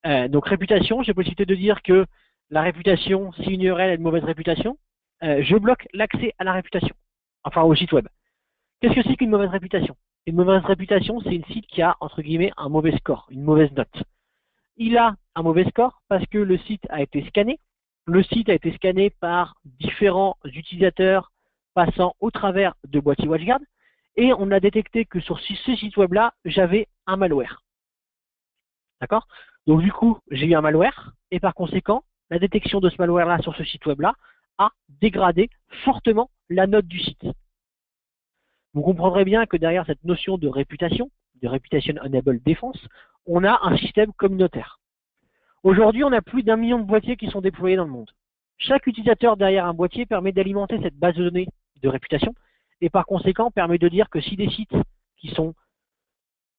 Donc réputation, j'ai possibilité de dire que la réputation, si une URL a une mauvaise réputation, je bloque l'accès à la réputation, enfin au site web. Qu'est-ce que c'est qu'une mauvaise réputation? Une mauvaise réputation, c'est une site qui a, entre guillemets, un mauvais score, une mauvaise note. Il a un mauvais score parce que le site a été scanné. Le site a été scanné par différents utilisateurs passant au travers de boîtier WatchGuard et on a détecté que sur ce site web-là, j'avais un malware. D'accord? Donc du coup, j'ai eu un malware et par conséquent, la détection de ce malware-là sur ce site web-là a dégradé fortement la note du site. Vous comprendrez bien que derrière cette notion de réputation, de Reputation Enable Defense, on a un système communautaire. Aujourd'hui, on a plus d'1 million de boîtiers qui sont déployés dans le monde. Chaque utilisateur derrière un boîtier permet d'alimenter cette base de données de réputation et par conséquent permet de dire que si des sites qui sont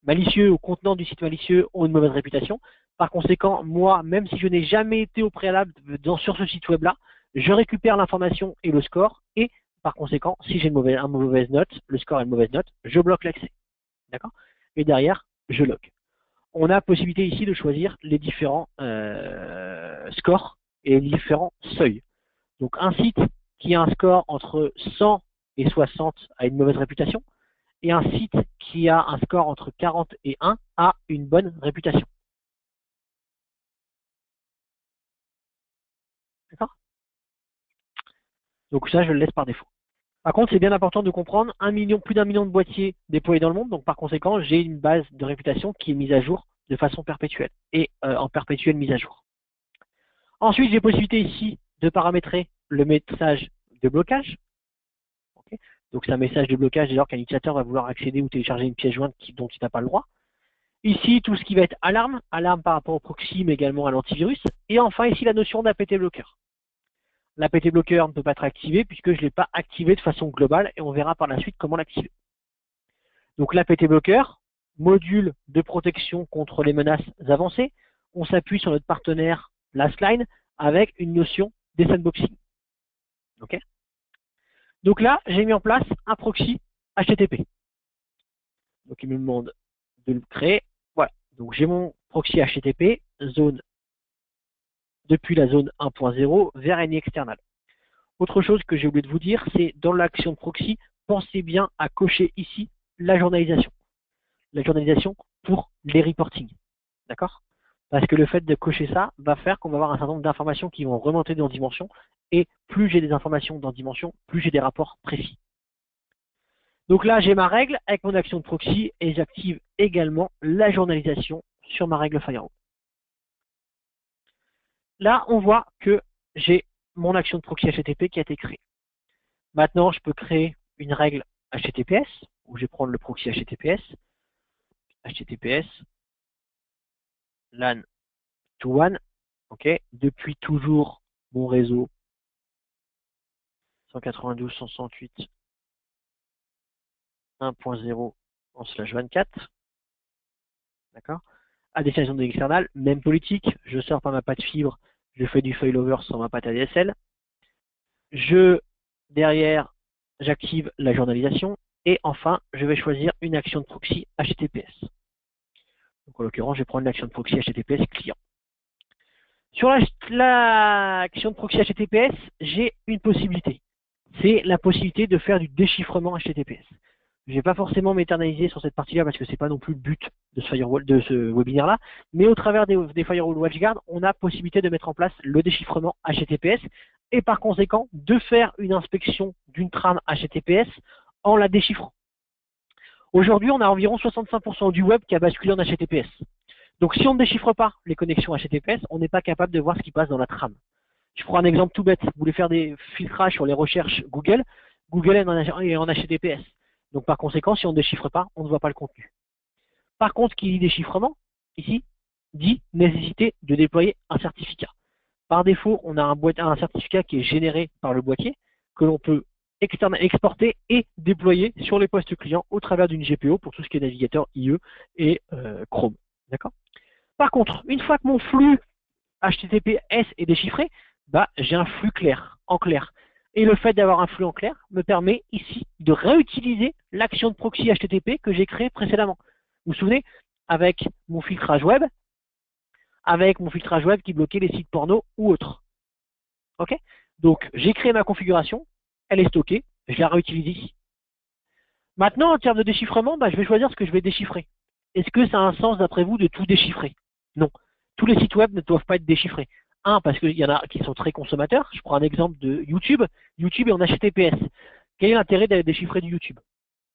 malicieux ou contenant du site malicieux ont une mauvaise réputation, par conséquent, moi, même si je n'ai jamais été au préalable sur ce site web-là, je récupère l'information et le score et par conséquent, si j'ai une mauvaise note, le score et une mauvaise note, je bloque l'accès. D'accord? Et derrière, je log. On a possibilité ici de choisir les différents scores et les différents seuils. Donc un site qui a un score entre 100 et 60 a une mauvaise réputation, et un site qui a un score entre 40 et 1 a une bonne réputation. D'accord? Donc ça, je le laisse par défaut. Par contre, c'est bien important de comprendre plus d'1 million de boîtiers déployés dans le monde, donc par conséquent, j'ai une base de réputation qui est mise à jour de façon perpétuelle et en perpétuelle mise à jour. Ensuite, j'ai possibilité ici de paramétrer le message de blocage. Okay. Donc c'est un message de blocage dès lors qu'un utilisateur va vouloir accéder ou télécharger une pièce jointe dont il n'a pas le droit. Ici, tout ce qui va être alarme par rapport au proxy, mais également à l'antivirus. Et enfin, ici, la notion d'APT bloqueur. L'APT bloqueur ne peut pas être activé puisque je ne l'ai pas activé de façon globale et on verra par la suite comment l'activer. Donc l'APT bloqueur, module de protection contre les menaces avancées. On s'appuie sur notre partenaire Lastline avec une notion de sandboxing. Okay. Donc là, j'ai mis en place un proxy HTTP. Donc il me demande de le créer. Voilà. Donc j'ai mon proxy HTTP depuis la zone 1.0 vers any external. Autre chose que j'ai oublié de vous dire, c'est dans l'action de proxy, pensez bien à cocher ici la journalisation. La journalisation pour les reporting. D'accord? Parce que le fait de cocher ça va faire qu'on va avoir un certain nombre d'informations qui vont remonter dans Dimension. Et plus j'ai des informations dans Dimension, plus j'ai des rapports précis. Donc là, j'ai ma règle avec mon action de proxy et j'active également la journalisation sur ma règle firewall. Là, on voit que j'ai mon action de proxy HTTP qui a été créée. Maintenant, je peux créer une règle HTTPS, où je vais prendre le proxy HTTPS, LAN to WAN, ok, depuis toujours mon réseau 192.168.1.0 en /24, d'accord. À destination de l'external, même politique, je sors par ma patte fibre, je fais du failover sur ma patte ADSL. Derrière, j'active la journalisation et enfin, je vais choisir une action de proxy HTTPS. Donc en l'occurrence, je vais prendre l'action de proxy HTTPS client. Sur l'action de proxy HTTPS, j'ai une possibilité. C'est la possibilité de faire du déchiffrement HTTPS. Je ne vais pas forcément m'éternaliser sur cette partie-là parce que ce n'est pas non plus le but de ce webinaire-là, mais au travers des Firewall WatchGuard, on a possibilité de mettre en place le déchiffrement HTTPS et par conséquent de faire une inspection d'une trame HTTPS en la déchiffrant. Aujourd'hui, on a environ 65% du web qui a basculé en HTTPS. Donc si on ne déchiffre pas les connexions HTTPS, on n'est pas capable de voir ce qui passe dans la trame. Je prends un exemple tout bête. Vous voulez faire des filtrages sur les recherches Google, Google est en HTTPS. Donc par conséquent, si on ne déchiffre pas, on ne voit pas le contenu. Par contre, qui dit déchiffrement, ici, dit nécessité de déployer un certificat. Par défaut, on a un certificat qui est généré par le boîtier, que l'on peut exporter et déployer sur les postes clients au travers d'une GPO pour tout ce qui est navigateur IE et Chrome. D'accord? Par contre, une fois que mon flux HTTPS est déchiffré, j'ai un flux clair, en clair. Et le fait d'avoir un flux en clair me permet ici de réutiliser l'action de proxy HTTP que j'ai créée précédemment. Vous vous souvenez, avec mon filtrage web qui bloquait les sites porno ou autres. Ok? Donc, j'ai créé ma configuration, elle est stockée, je la réutilise ici. Maintenant, en termes de déchiffrement, je vais choisir ce que je vais déchiffrer. Est-ce que ça a un sens d'après vous de tout déchiffrer? Non. Tous les sites web ne doivent pas être déchiffrés. Parce qu'il y en a qui sont très consommateurs. Je prends un exemple de YouTube. YouTube est en HTTPS. Quel est l'intérêt d'aller déchiffrer du YouTube?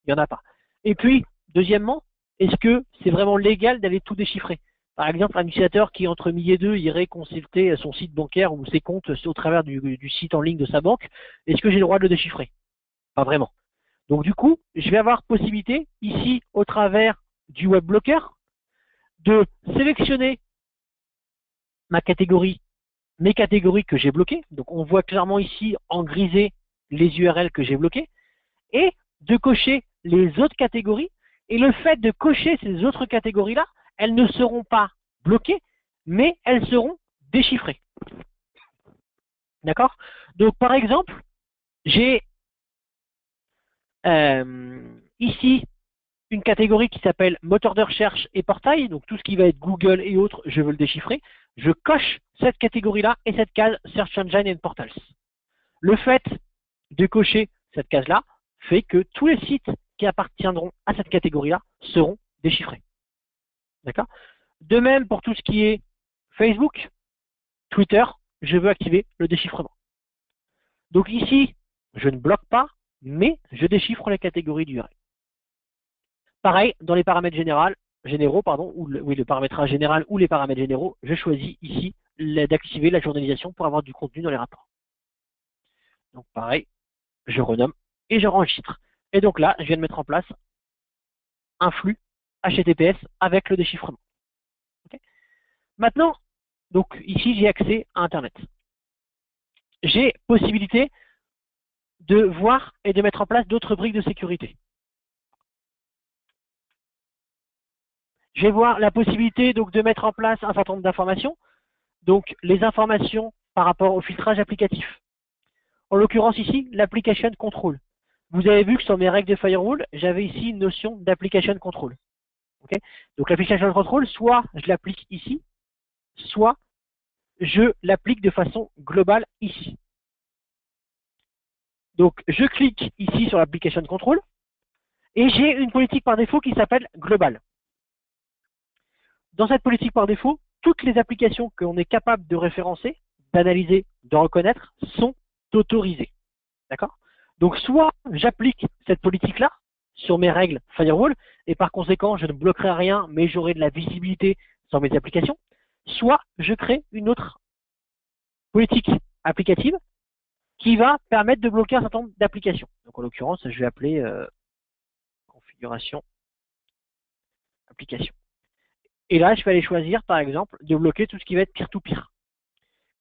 Il n'y en a pas. Et puis, deuxièmement, est-ce que c'est vraiment légal d'aller tout déchiffrer? Par exemple, un utilisateur qui, entre midi et 2, irait consulter son site bancaire ou ses comptes au travers du site en ligne de sa banque, est-ce que j'ai le droit de le déchiffrer? Pas vraiment. Donc du coup, je vais avoir possibilité, ici, au travers du web blocker, de sélectionner ma catégorie, mes catégories que j'ai bloquées. Donc on voit clairement ici en grisé les URL que j'ai bloquées, et de cocher les autres catégories. Et le fait de cocher ces autres catégories-là, elles ne seront pas bloquées, mais elles seront déchiffrées. D'accord? Donc par exemple, j'ai ici une catégorie qui s'appelle moteur de recherche et portail, donc tout ce qui va être Google et autres, je veux le déchiffrer. Je coche cette catégorie-là et cette case Search Engine and Portals. Le fait de cocher cette case-là fait que tous les sites qui appartiendront à cette catégorie-là seront déchiffrés. D'accord? De même pour tout ce qui est Facebook, Twitter, je veux activer le déchiffrement. Donc ici, je ne bloque pas, mais je déchiffre les catégories d'URL. Pareil, dans les paramètres généraux, ou le paramétrage général ou les paramètres généraux, je choisis ici d'activer la journalisation pour avoir du contenu dans les rapports. Donc pareil, je renomme et je enregistre. Et donc là, je viens de mettre en place un flux HTTPS avec le déchiffrement. Okay. Maintenant, donc ici j'ai accès à Internet. J'ai possibilité de voir et de mettre en place d'autres briques de sécurité. Je vais voir la possibilité donc de mettre en place un certain nombre d'informations. Donc les informations par rapport au filtrage applicatif. En l'occurrence ici, l'application control. Vous avez vu que sur mes règles de firewall, j'avais ici une notion d'application control. Okay. Donc l'application control, soit je l'applique ici, soit je l'applique de façon globale ici. Donc je clique ici sur l'application control et j'ai une politique par défaut qui s'appelle global. Dans cette politique par défaut, toutes les applications qu'on est capable de référencer, d'analyser, de reconnaître sont autorisées. D'accord? Donc soit j'applique cette politique-là sur mes règles firewall et par conséquent je ne bloquerai rien mais j'aurai de la visibilité sur mes applications, soit je crée une autre politique applicative qui va permettre de bloquer un certain nombre d'applications. Donc en l'occurrence, je vais appeler configuration application. Et là, je vais aller choisir, par exemple, de bloquer tout ce qui va être peer-to-peer.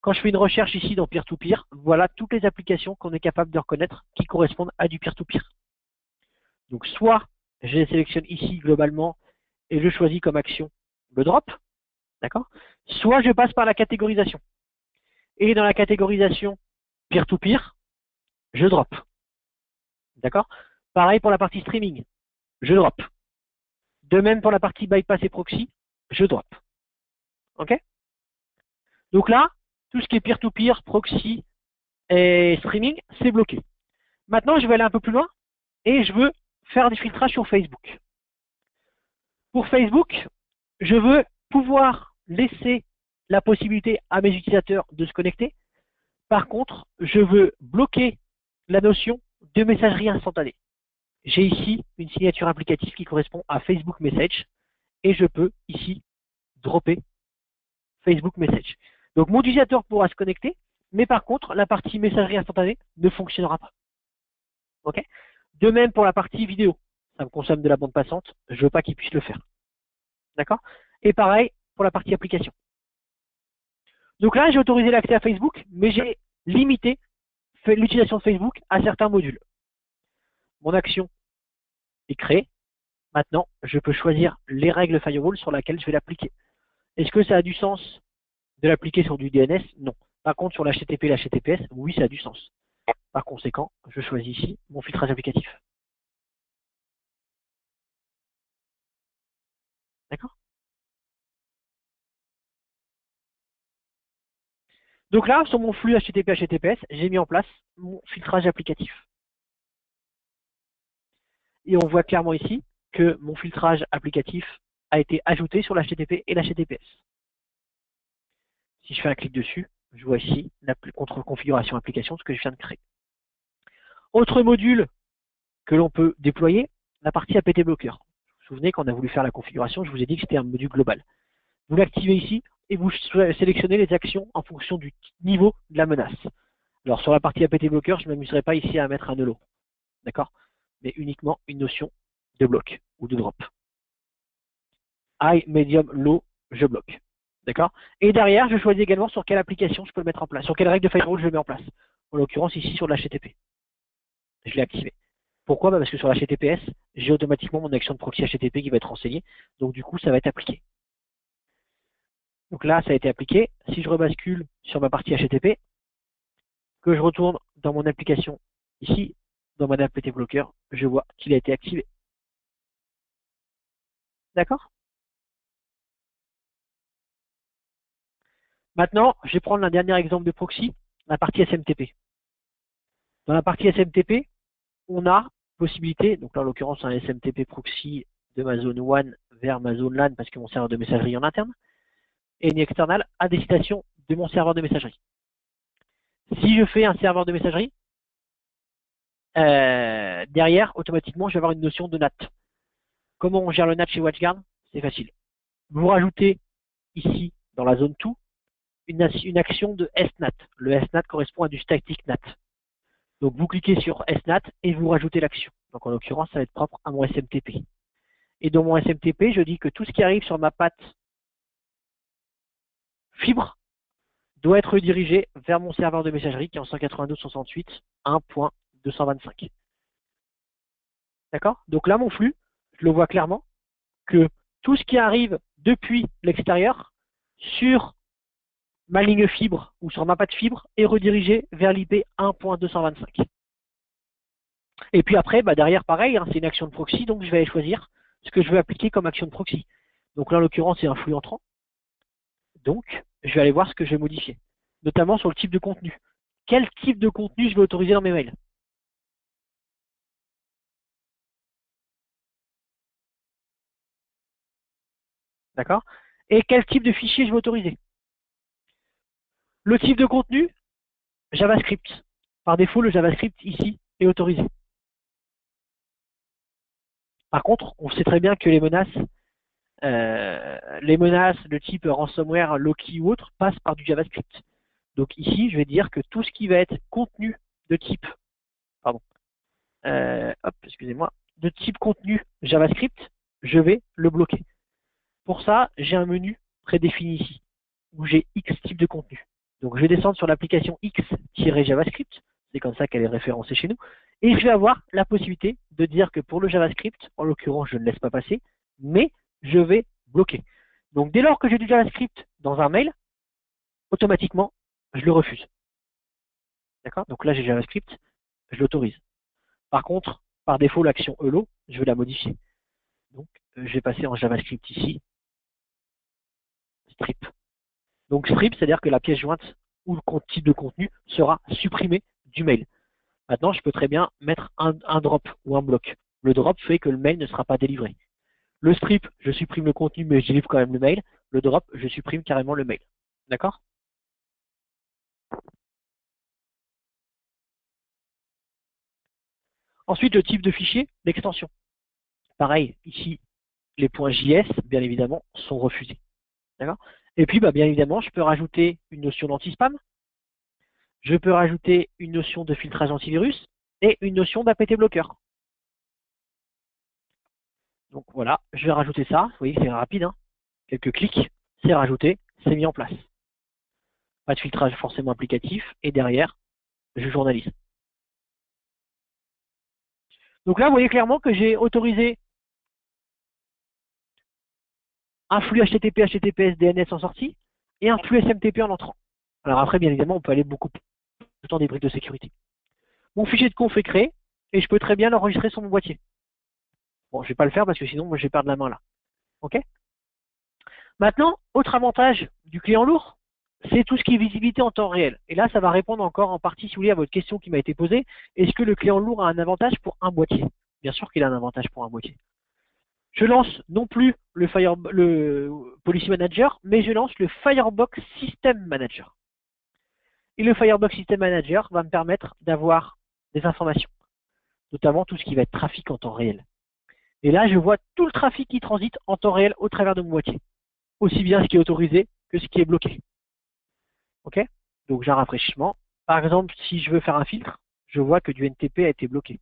Quand je fais une recherche ici dans peer-to-peer, voilà toutes les applications qu'on est capable de reconnaître qui correspondent à du peer-to-peer. Donc soit je les sélectionne ici globalement et je choisis comme action le drop, d'accord? Soit je passe par la catégorisation. Et dans la catégorisation peer-to-peer, je drop. D'accord? Pareil pour la partie streaming, je drop. De même pour la partie bypass et proxy, je drop. Ok? Donc là, tout ce qui est peer-to-peer, proxy et streaming, c'est bloqué. Maintenant, je vais aller un peu plus loin et je veux faire des filtrages sur Facebook. Pour Facebook, je veux pouvoir laisser la possibilité à mes utilisateurs de se connecter. Par contre, je veux bloquer la notion de messagerie instantanée. J'ai ici une signature applicative qui correspond à Facebook Message et je peux ici dropper Facebook Message. Donc mon utilisateur pourra se connecter, mais par contre, la partie messagerie instantanée ne fonctionnera pas. Okay. De même pour la partie vidéo. Ça me consomme de la bande passante, je ne veux pas qu'il puisse le faire. D'accord? Et pareil pour la partie application. Donc là, j'ai autorisé l'accès à Facebook, mais j'ai limité l'utilisation de Facebook à certains modules. Mon action est créée. Maintenant, je peux choisir les règles firewall sur lesquelles je vais l'appliquer. Est-ce que ça a du sens de l'appliquer sur du DNS? Non. Par contre, sur l'HTTP et l'HTTPS, oui, ça a du sens. Par conséquent, je choisis ici mon filtrage applicatif. D'accord? Donc là, sur mon flux HTTP HTTPS, j'ai mis en place mon filtrage applicatif. Et on voit clairement ici que mon filtrage applicatif a été ajouté sur l'HTTP et l'HTTPS. Si je fais un clic dessus, je vois ici la contre-configuration application, ce que je viens de créer. Autre module que l'on peut déployer, la partie APT Blocker. Vous vous souvenez, quand on a voulu faire la configuration, je vous ai dit que c'était un module global. Vous l'activez ici et vous sélectionnez les actions en fonction du niveau de la menace. Alors sur la partie APT Blocker, je ne m'amuserai pas ici à mettre un hello. D'accord? Mais uniquement une notion de bloc ou de drop. high, medium, low, je bloque. D'accord? Et derrière, je choisis également sur quelle application je peux le mettre en place, sur quelle règle de firewall je le mets en place. En l'occurrence, ici, sur l'HTTP. Je l'ai activé. Pourquoi? Parce que sur l'HTTPS, j'ai automatiquement mon action de proxy HTTP qui va être renseignée. Donc, du coup, ça va être appliqué. Donc là, ça a été appliqué. Si je rebascule sur ma partie HTTP, que je retourne dans mon application ici, dans mon apt blocker, je vois qu'il a été activé. D'accord? Maintenant, je vais prendre un dernier exemple de proxy, la partie SMTP. Dans la partie SMTP, on a possibilité, donc là en l'occurrence un SMTP proxy de ma zone WAN vers ma zone LAN parce que mon serveur de messagerie en interne, et une externale à destination de mon serveur de messagerie. Si je fais un serveur de messagerie, derrière, automatiquement, je vais avoir une notion de NAT. Comment on gère le NAT chez WatchGuard? C'est facile. Vous rajoutez ici, dans la zone tout, une action de SNAT. Le SNAT correspond à du static NAT. Donc vous cliquez sur SNAT et vous rajoutez l'action. Donc en l'occurrence, ça va être propre à mon SMTP. Et dans mon SMTP, je dis que tout ce qui arrive sur ma patte fibre doit être redirigé vers mon serveur de messagerie qui est en 192.168.1.225. D'accord? Donc là, mon flux, je le vois clairement que tout ce qui arrive depuis l'extérieur sur ma ligne fibre ou sur ma patte fibre est redirigé vers l'IP 1.225. Et puis après, derrière, pareil, hein, c'est une action de proxy, donc je vais aller choisir ce que je veux appliquer comme action de proxy. Donc là, en l'occurrence, c'est un flux entrant. Donc, je vais aller voir ce que je vais modifier, notamment sur le type de contenu. Quel type de contenu je vais autoriser dans mes mails? D'accord? Et quel type de fichier je vais autoriser? Le type de contenu, JavaScript. Par défaut, le JavaScript ici est autorisé. Par contre, on sait très bien que les menaces de type ransomware, Loki ou autre passent par du JavaScript. Donc ici, je vais dire que tout ce qui va être contenu de type, excusez-moi, de type contenu JavaScript, je vais le bloquer. Pour ça, j'ai un menu prédéfini ici, où j'ai X type de contenu. Donc je vais descendre sur l'application X-JavaScript, c'est comme ça qu'elle est référencée chez nous, et je vais avoir la possibilité de dire que pour le JavaScript, en l'occurrence, je ne laisse pas passer, mais je vais bloquer. Donc dès lors que j'ai du JavaScript dans un mail, automatiquement, je le refuse. D'accord? Donc là, j'ai JavaScript, je l'autorise. Par contre, par défaut, l'action hello, je vais la modifier. Donc, je vais passer en JavaScript ici, strip. Donc strip, c'est-à-dire que la pièce jointe ou le type de contenu sera supprimé du mail. Maintenant, je peux très bien mettre un drop ou un bloc. Le drop fait que le mail ne sera pas délivré. Le strip, je supprime le contenu, mais je délivre quand même le mail. Le drop, je supprime carrément le mail. D'accord? Ensuite, le type de fichier, l'extension. Pareil, ici, les points JS, bien évidemment, sont refusés. D'accord? Et puis, bien évidemment, je peux rajouter une notion d'anti-spam. Je peux rajouter une notion de filtrage antivirus et une notion d'APT bloqueur. Donc voilà, je vais rajouter ça. Vous voyez, c'est rapide, hein. Quelques clics, c'est rajouté, c'est mis en place. Pas de filtrage forcément applicatif, et derrière, je journalise. Donc là, vous voyez clairement que j'ai autorisé un flux HTTP, HTTPS, DNS en sortie, et un flux SMTP en entrant. Alors après, bien évidemment, on peut aller beaucoup plus dans des briques de sécurité. Mon fichier de conf est créé, et je peux très bien l'enregistrer sur mon boîtier. Bon, je ne vais pas le faire parce que sinon, moi, je vais perdre la main là. OK? Maintenant, autre avantage du client lourd, c'est tout ce qui est visibilité en temps réel. Et là, ça va répondre encore en partie, si vous voulez, à votre question qui m'a été posée. Est-ce que le client lourd a un avantage pour un boîtier? Bien sûr qu'il a un avantage pour un boîtier. Je lance non plus le Policy Manager, mais je lance le Firebox System Manager. Et le Firebox System Manager va me permettre d'avoir des informations, notamment tout ce qui va être trafic en temps réel. Et là, je vois tout le trafic qui transite en temps réel au travers de mon boîtier. Aussi bien ce qui est autorisé que ce qui est bloqué. OK? Donc j'ai un rafraîchissement. Par exemple, si je veux faire un filtre, je vois que du NTP a été bloqué.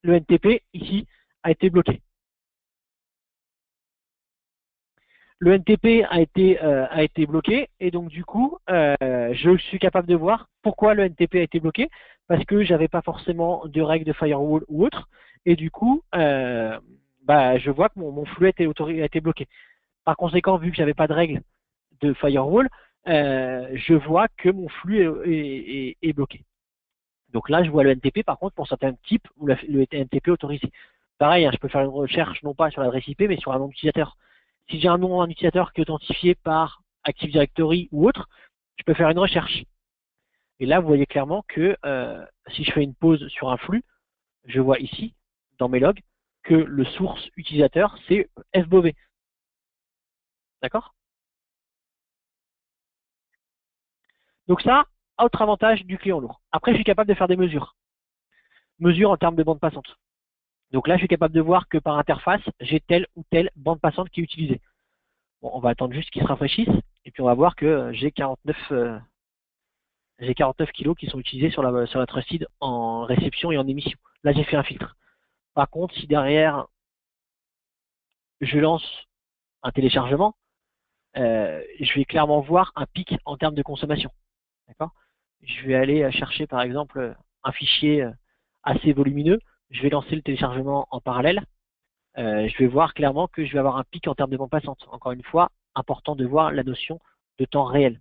Le NTP, ici, a été bloqué. Le NTP a été bloqué et donc du coup, je suis capable de voir pourquoi le NTP a été bloqué parce que j'avais pas forcément de règles de firewall ou autre et du coup, je vois que mon flux a été bloqué. Par conséquent, vu que j'avais pas de règles de firewall, je vois que mon flux est bloqué. Donc là, je vois le NTP par contre pour certains types où le NTP est autorisé. Pareil, hein, je peux faire une recherche non pas sur l'adresse IP mais sur un nom d'utilisateur. Si j'ai un nom d'un utilisateur qui est authentifié par Active Directory ou autre, je peux faire une recherche. Et là, vous voyez clairement que si je fais une pause sur un flux, je vois ici, dans mes logs, que le source utilisateur, c'est FBOV. D'accord? Donc ça, autre avantage du client lourd. Après, je suis capable de faire des mesures. Mesures en termes de bande passante. Donc là, je suis capable de voir que par interface, j'ai telle ou telle bande passante qui est utilisée. Bon, on va attendre juste qu'il se rafraîchisse, et puis on va voir que j'ai 49 kilos qui sont utilisés sur la Trusted en réception et en émission. Là, j'ai fait un filtre. Par contre, si derrière, je lance un téléchargement, je vais clairement voir un pic en termes de consommation. D'accord? Je vais aller chercher, par exemple, un fichier assez volumineux. Je vais lancer le téléchargement en parallèle. Je vais voir clairement que je vais avoir un pic en termes de bande passante. Encore une fois, important de voir la notion de temps réel.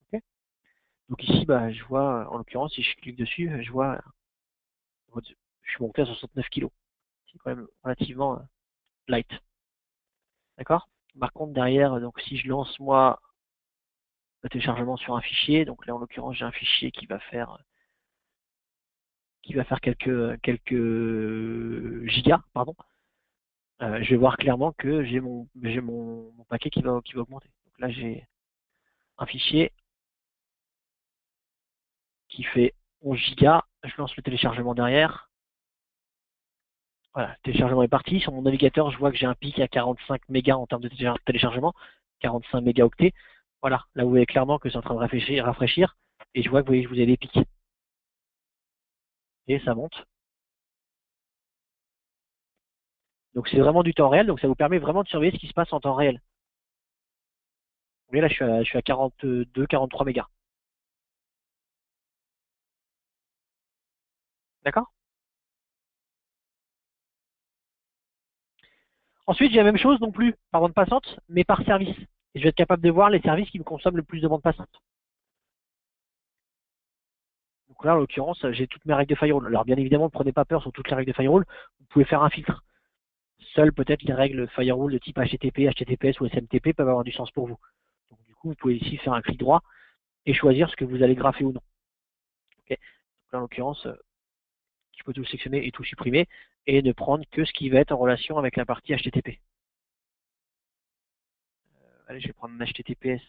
Okay. Donc ici, je vois, en l'occurrence, si je clique dessus, je vois, je suis monté à 69 kg. C'est quand même relativement light. D'accord? Par contre, derrière, donc si je lance moi le téléchargement sur un fichier, donc là en l'occurrence j'ai un fichier qui va faire quelques gigas, pardon. Je vais voir clairement que j'ai mon paquet qui va augmenter. Donc là j'ai un fichier qui fait 11 gigas, je lance le téléchargement derrière. Voilà, le téléchargement est parti. Sur mon navigateur, je vois que j'ai un pic à 45 mégas en termes de téléchargement, 45 mégaoctets. Voilà, là vous voyez clairement que c'est en train de rafraîchir, et je vois que vous voyez, je vous ai des pics. Et ça monte. Donc c'est vraiment du temps réel, donc ça vous permet vraiment de surveiller ce qui se passe en temps réel. Vous voyez là, je suis à 42, 43 mégas. D'accord? Ensuite, j'ai la même chose non plus par bande passante, mais par service. Et je vais être capable de voir les services qui me consomment le plus de bande passante. Donc là, en l'occurrence, j'ai toutes mes règles de firewall. Alors bien évidemment, ne prenez pas peur sur toutes les règles de firewall. Vous pouvez faire un filtre. Seules peut-être les règles firewall de type HTTP, HTTPS ou SMTP peuvent avoir du sens pour vous. Donc du coup, vous pouvez ici faire un clic droit et choisir ce que vous allez graffer ou non. Okay. Donc là, en l'occurrence, je peux tout sélectionner et tout supprimer et ne prendre que ce qui va être en relation avec la partie HTTP. Allez, je vais prendre un HTTPS.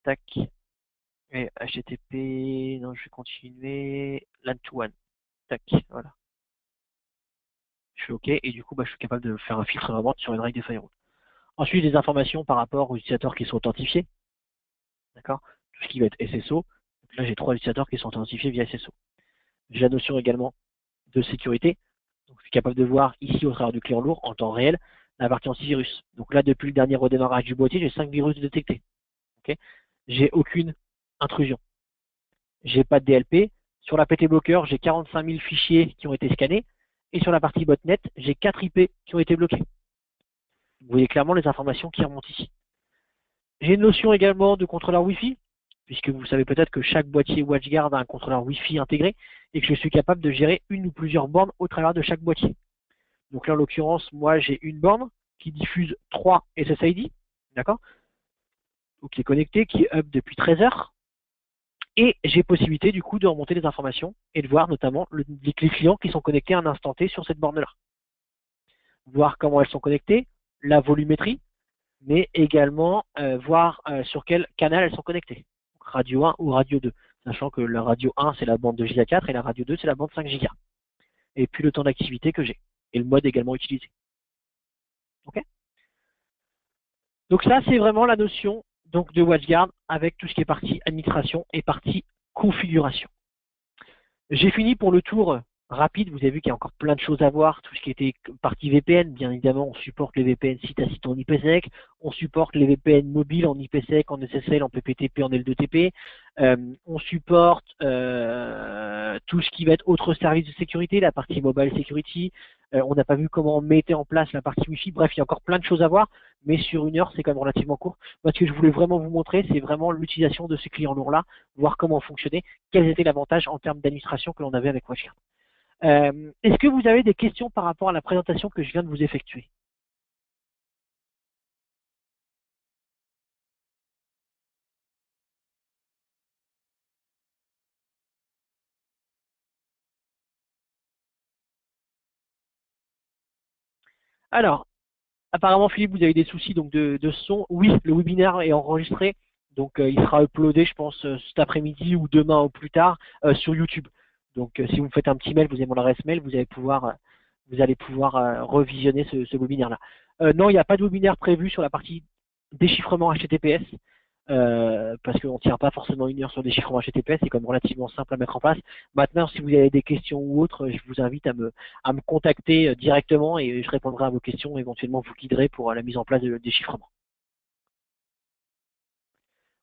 Tac. Et HTTP, non, je vais continuer. LAN to WAN. Tac, voilà. Je fais OK et du coup, je suis capable de faire un filtre vraiment sur une règle de firewall. Ensuite, des informations par rapport aux utilisateurs qui sont authentifiés. D'accord? Tout ce qui va être SSO. Donc là, j'ai 3 utilisateurs qui sont authentifiés via SSO. J'ai la notion également de sécurité. Donc, je suis capable de voir ici, au travers du client lourd, en temps réel, la partie antivirus. Donc là, depuis le dernier redémarrage du boîtier, j'ai 5 virus détectés. Okay, j'ai aucune intrusion. J'ai pas de DLP. Sur la PT Blocker, j'ai 45 000 fichiers qui ont été scannés. Et sur la partie botnet, j'ai 4 IP qui ont été bloqués. Vous voyez clairement les informations qui remontent ici. J'ai une notion également de contrôleur Wi-Fi, puisque vous savez peut-être que chaque boîtier WatchGuard a un contrôleur Wi-Fi intégré et que je suis capable de gérer une ou plusieurs bornes au travers de chaque boîtier. Donc là, en l'occurrence, moi, j'ai une borne qui diffuse 3 SSID, d'accord, qui est connectée, qui est up depuis 13 heures. Et j'ai possibilité, du coup, de remonter les informations et de voir notamment les clients qui sont connectés à un instant T sur cette borne-là. Voir comment elles sont connectées, la volumétrie, mais également voir sur quel canal elles sont connectées. Donc, radio 1 ou radio 2, sachant que la radio 1 c'est la bande 2 Go 4 et la radio 2 c'est la bande 5 Go. Et puis le temps d'activité que j'ai, et le mode également utilisé. Ok. Donc ça c'est vraiment la notion donc de WatchGuard avec tout ce qui est partie administration et partie configuration. J'ai fini pour le tour rapide. Vous avez vu qu'il y a encore plein de choses à voir. Tout ce qui était partie VPN, bien évidemment, on supporte les VPN site à site en IPsec. On supporte les VPN mobiles en IPsec, en SSL, en PPTP, en L2TP. On supporte tout ce qui va être autres services de sécurité, la partie mobile security. On n'a pas vu comment on mettait en place la partie Wi-Fi. Bref, il y a encore plein de choses à voir, mais sur 1 heure, c'est quand même relativement court. Moi, ce que je voulais vraiment vous montrer, c'est vraiment l'utilisation de ce client lourd-là, voir comment fonctionnait, quels étaient l'avantage en termes d'administration que l'on avait avec WatchGuard. Est-ce que vous avez des questions par rapport à la présentation que je viens de vous effectuer? Alors, apparemment, Philippe, vous avez des soucis donc de son. Oui, le webinaire est enregistré, donc il sera uploadé, je pense, cet après-midi ou demain ou plus tard sur YouTube. Donc, si vous me faites un petit mail, vous avez mon adresse mail, vous allez pouvoir revisionner ce webinaire-là. Non, il n'y a pas de webinaire prévu sur la partie déchiffrement HTTPS. Parce qu'on ne tient pas forcément 1 heure sur déchiffrement HTTPS, c'est quand même relativement simple à mettre en place. Maintenant, si vous avez des questions ou autres, je vous invite à me contacter directement et je répondrai à vos questions, éventuellement vous guiderai pour la mise en place de déchiffrement.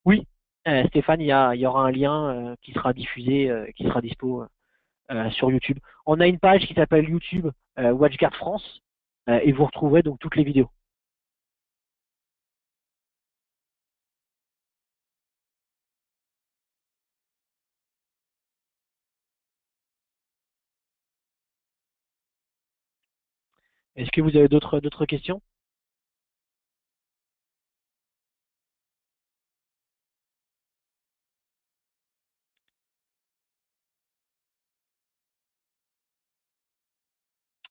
Oui, Stéphane, il y aura un lien qui sera diffusé, qui sera dispo sur YouTube. On a une page qui s'appelle YouTube WatchGuard France et vous retrouverez donc toutes les vidéos. Est-ce que vous avez d'autres questions?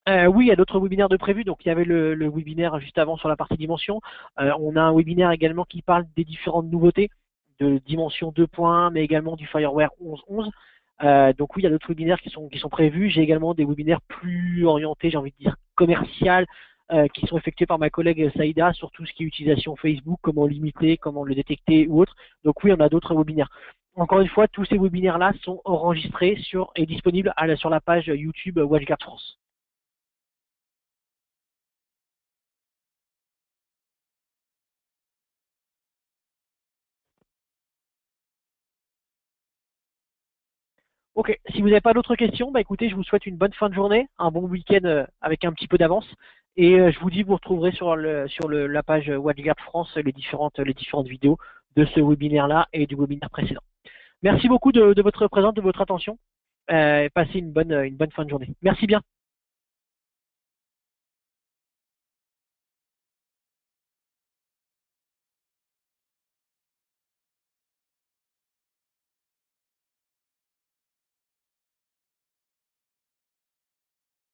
Oui, il y a d'autres webinaires de prévus. Donc, il y avait le webinaire juste avant sur la partie dimension. On a un webinaire également qui parle des différentes nouveautés de dimension 2.1, mais également du FireWare 11.11. Donc oui, il y a d'autres webinaires qui sont prévus. J'ai également des webinaires plus orientés, j'ai envie de dire, commercial, qui sont effectués par ma collègue Saïda sur tout ce qui est utilisation Facebook, comment limiter, comment le détecter ou autre. Donc oui, on a d'autres webinaires. Encore une fois, tous ces webinaires-là sont enregistrés et disponibles sur la page YouTube WatchGuard France. Ok, si vous n'avez pas d'autres questions, bah écoutez, je vous souhaite une bonne fin de journée, un bon week-end avec un petit peu d'avance. Et je vous dis, vous retrouverez sur la page WatchGuard France les différentes vidéos de ce webinaire-là et du webinaire précédent. Merci beaucoup de votre présence, de votre attention. Passez une bonne fin de journée. Merci bien.